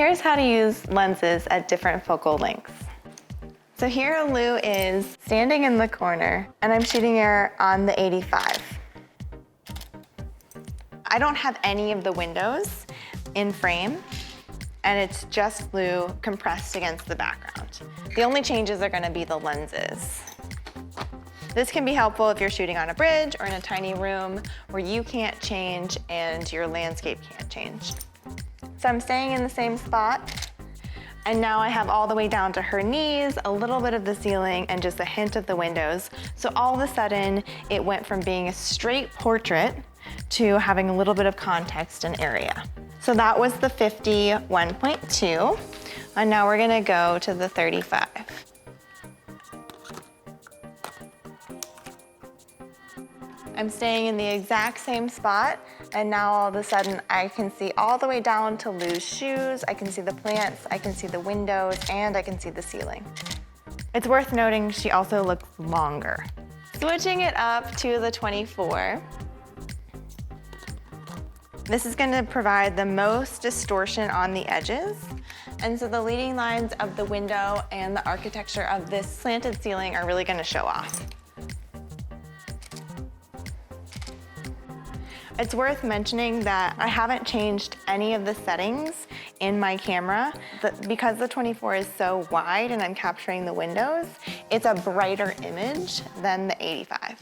here's how to use lenses at different focal lengths. So here Lou is standing in the corner and I'm shooting her on the 85. I don't have any of the windows in frame and it's just Lou compressed against the background. The only changes are gonna be the lenses. This can be helpful if you're shooting on a bridge or in a tiny room where you can't change and your landscape can't change. So I'm staying in the same spot, and now I have all the way down to her knees, a little bit of the ceiling, and just a hint of the windows. So all of a sudden, it went from being a straight portrait to having a little bit of context and area. So that was the 50 1.2, and now we're gonna go to the 35. I'm staying in the exact same spot, and now all of a sudden I can see all the way down to Lou's shoes, I can see the plants, I can see the windows, and I can see the ceiling. It's worth noting she also looks longer. Switching it up to the 24. This is gonna provide the most distortion on the edges, and so the leading lines of the window and the architecture of this slanted ceiling are really gonna show off. It's worth mentioning that I haven't changed any of the settings in my camera. Because the 24 is so wide and I'm capturing the windows, it's a brighter image than the 85.